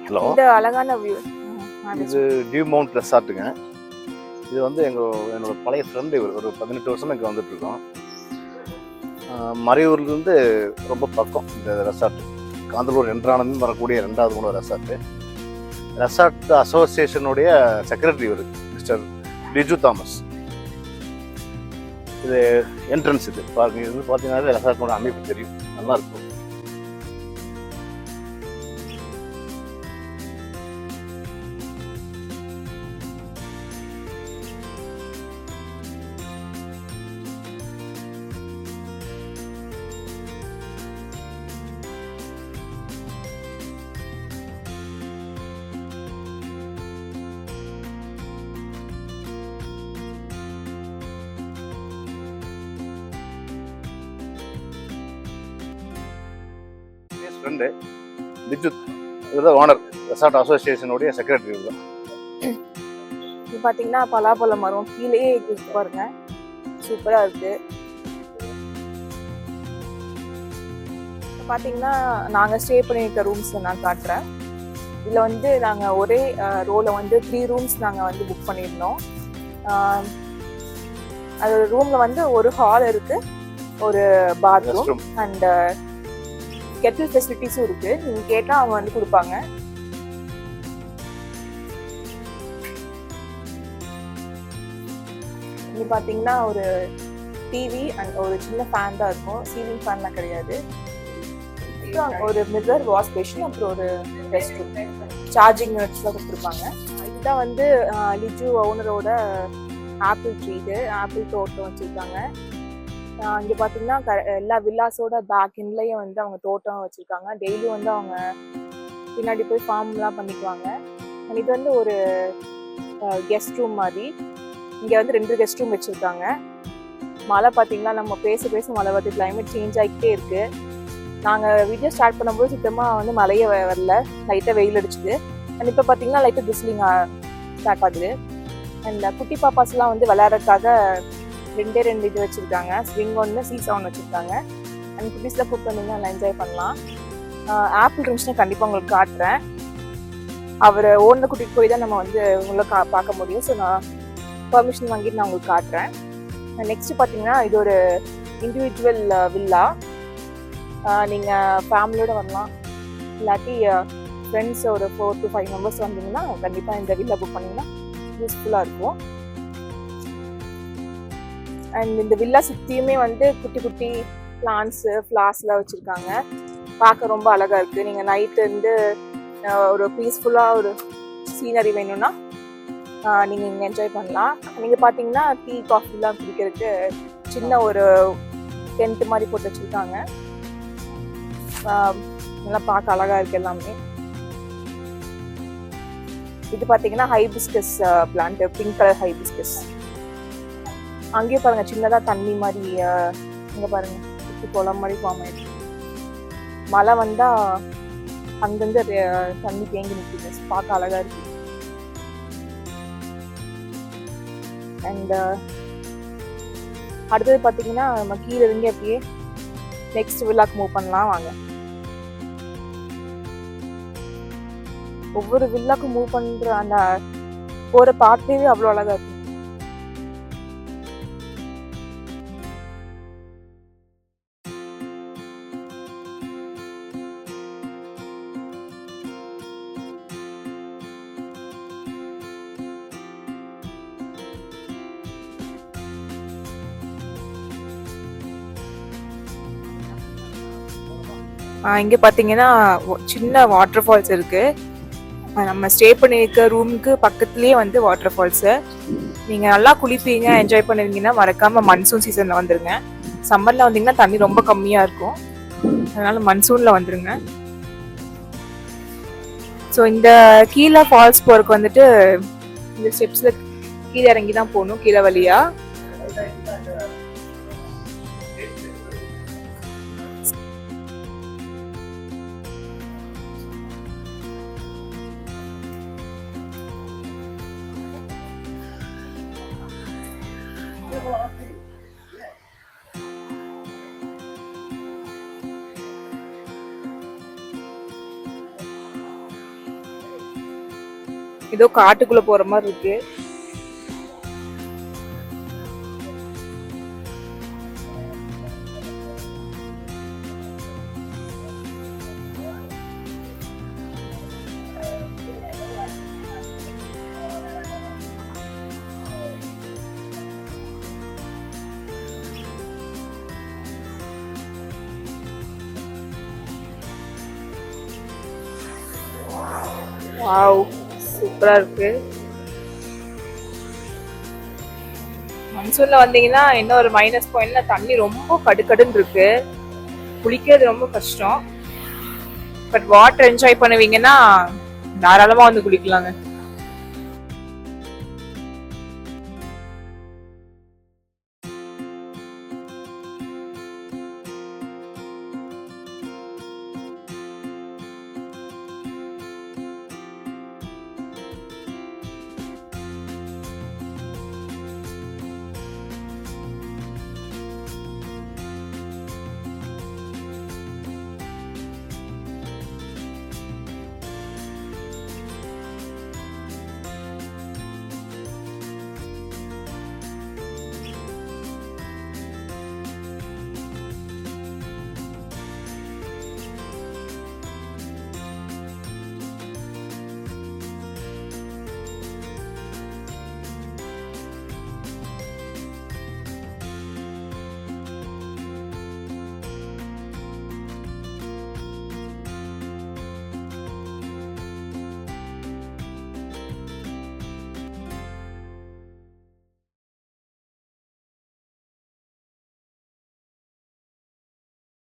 Hello, இந்த அழகான view. இது டியூ மவுண்ட் ரெசார்ட்டுங்க. இது வந்து என்னோட பழைய ஃப்ரெண்டு. இவர் ஒரு 18 வருஷமா இங்கே வந்துட்டு இருக்கோம். மறையூர்லேருந்து ரொம்ப பக்கம் இந்த ரெசார்ட். காந்தலூர் என்றானதும் வரக்கூடிய 2வது மூணு ரெசார்ட்டு. ரெசார்ட் அசோசியேஷனுடைய செக்ரட்டரி இவர், மிஸ்டர் லிஜு தாமஸ். இது என்ட்ரன்ஸ். இது பாருங்க, இது வந்து பார்த்தீங்கன்னா ரெசார்ட்டோட அமைப்பு தெரியும், நல்லா இருக்கும். ஃப்ரெண்டு லிஜுத், இவர் ஓனர், ரெசார்ட் அசோசியேஷனுடைய செக்ரட்டரி. இவர் இது பார்த்தீங்கன்னா பலாப்பழ மரம் கீழேயே இருக்கு பாருங்க, சூப்பரா இருக்கு. பார்த்தீங்கன்னா நாங்கள் ஸ்டே பண்ணியிருக்க ரூம்ஸ் நான் காட்டுறேன். இதில் வந்து நாங்கள் ஒரே ரோல வந்து 3 ரூம்ஸ் நாங்கள் வந்து புக் பண்ணியிருந்தோம். அது ரூமில் வந்து ஒரு ஹால் இருக்கு, ஒரு பாத்ரூம் அண்ட் கெட்டில் ஃபெசிலிட்டிஸும் இருக்கு. நீங்க கேட்டா அவங்க வந்து கொடுப்பாங்க. இங்க பாத்தீங்கன்னா ஒரு டிவி அண்ட் ஒரு சின்ன ஃபேன் தான் இருக்கும், சீலிங் ஃபேன்லாம் கிடையாது. ஒரு மிரர், வாஷ் பேஷன், அப்புறம் ஒரு ரெஸ்ட் ரூம், சார்ஜிங் யூனிட்ஸ்லாம் கொடுத்துருப்பாங்க. இதுதான் வந்து லிஜு ஓனரோட ஆப்பிள் ட்ரீ. ஆப்பிள் தோட்டம் வச்சிருக்காங்க. இங்கே பார்த்தீங்கன்னா எல்லா வில்லாஸோட பேக் எண்ட்லேயும் வந்து அவங்க தோட்டம் வச்சுருக்காங்க. டெய்லியும் வந்து அவங்க பின்னாடி போய் ஃபார்ம்லாம் பண்ணிக்குவாங்க. இது வந்து ஒரு கெஸ்ட் ரூம் மாதிரி. இங்கே வந்து 2 கெஸ்ட் ரூம் வச்சுருக்காங்க. மழை பார்த்தீங்கன்னா நம்ம பேச மழை வருது, கிளைமேட் சேஞ்ச் ஆகிக்கிட்டே இருக்குது. நாங்கள் வீடியோ ஸ்டார்ட் பண்ணும்போது சுத்தமாக வந்து மழையே வரல, லைட்டாக வெயில் அடிச்சுது. அண்ட் இப்போ பார்த்தீங்கன்னா லைட்டாக பிஸ்லிங் ஸ்டார்ட் ஆகுது. அண்ட் குட்டி பாப்பாஸ்லாம் வந்து விளையாடுறதுக்காக 2 இது வச்சுருக்காங்க, ஸ்விங் ஒன்று, சீசா ஒன்று வச்சுருக்காங்க. அண்ட் குட்டீஸில் கூப்பிட்டு வந்தீங்கன்னா நல்லா என்ஜாய் பண்ணலாம். ஆப்பிள் ரூம்ஸ்னால் கண்டிப்பாக உங்களுக்கு காட்டுறேன். அவர் ஓனர் கூட்டிகிட்டு போய் தான் நம்ம வந்து உங்களை பார்க்க முடியும். ஸோ நான் பர்மிஷன் வாங்கிட்டு நான் உங்களுக்கு காட்டுறேன். நெக்ஸ்ட்டு பார்த்தீங்கன்னா இது ஒரு இண்டிவிஜுவல் வில்லா. நீங்கள் ஃபேமிலியோடு வரலாம், இல்லாட்டி ஃப்ரெண்ட்ஸ் ஒரு 4 to 5 மெம்பர்ஸ் வந்தீங்கன்னா கண்டிப்பாக இந்த வில்லா புக் பண்ணிங்கன்னா யூஸ்ஃபுல்லாக இருக்கும். அண்ட் இந்த வில்லா சுற்றியுமே வந்து குட்டி குட்டி பிளான்ஸு, ஃப்ளார்ஸ்லாம் வச்சுருக்காங்க. பார்க்க ரொம்ப அழகாக இருக்குது. நீங்கள் நைட்டு வந்து ஒரு பீஸ்ஃபுல்லாக ஒரு சீனரி வேணும்னா நீங்கள் இங்கே என்ஜாய் பண்ணலாம். நீங்கள் பார்த்தீங்கன்னா டீ, காஃபிலாம் குடிக்கிறதுக்கு சின்ன ஒரு டென்ட் மாதிரி போட்டு வச்சுருக்காங்க. நல்லா பார்க்க அழகாக இருக்குது எல்லாமே. இது பார்த்தீங்கன்னா hibiscus plant, pink colour hibiscus. அங்கேயும் பாருங்க சின்னதாக தண்ணி மாதிரி, இங்கே பாருங்க சுற்றி குளம் மாதிரி ஃபார்ம் ஆயிடுச்சு. மழை வந்தால் அங்கங்கே தண்ணி தேங்கி நிற்குது, பார்க்க அழகாக இருக்கு. அண்ட் அடுத்தது பார்த்தீங்கன்னா நம்ம கீழே இருந்து அப்படியே நெக்ஸ்ட் வில்லாக்கு மூவ் பண்ணலாம் வாங்க. ஒவ்வொரு வில்லாக்கும் மூவ் பண்ணுற அந்த போகிற பார்க்கவே அவ்வளோ அழகாக இருக்கு. இங்கே பார்த்தீங்கன்னா சின்ன வாட்டர் ஃபால்ஸ் இருக்குது. நம்ம ஸ்டே பண்ணியிருக்க ரூமுக்கு பக்கத்துலேயே வந்து வாட்டர் ஃபால்ஸு. நீங்கள் நல்லா குளிப்பீங்க, என்ஜாய் பண்ணுவீங்கன்னா மறக்காமல் மன்சூன் சீசனில் வந்துடுங்க. சம்மரில் வந்தீங்கன்னா தண்ணி ரொம்ப கம்மியாக இருக்கும், அதனால் மன்சூனில் வந்துடுங்க. ஸோ இந்த கீழே ஃபால்ஸ் போகிறதுக்கு வந்துட்டு இந்த ஸ்டெப்ஸில் கீழே இறங்கி தான் போகணும், கீழே வழியாக. ஏதோ காட்டுக்குள்ள போற மாதிரி இருக்கு. வாவ், சூப்பரா இருக்கு. மன்சூன்ல வந்தீங்கன்னா என்ன ஒரு மைனஸ் பாயிண்ட்ல தண்ணி ரொம்ப கடுக்கடுன்னு இருக்கு, குளிக்கிறது ரொம்ப கஷ்டம். பட் வாட்டர் என்ஜாய் பண்ணுவீங்கன்னா தாராளமா வந்து குளிக்கலாங்க.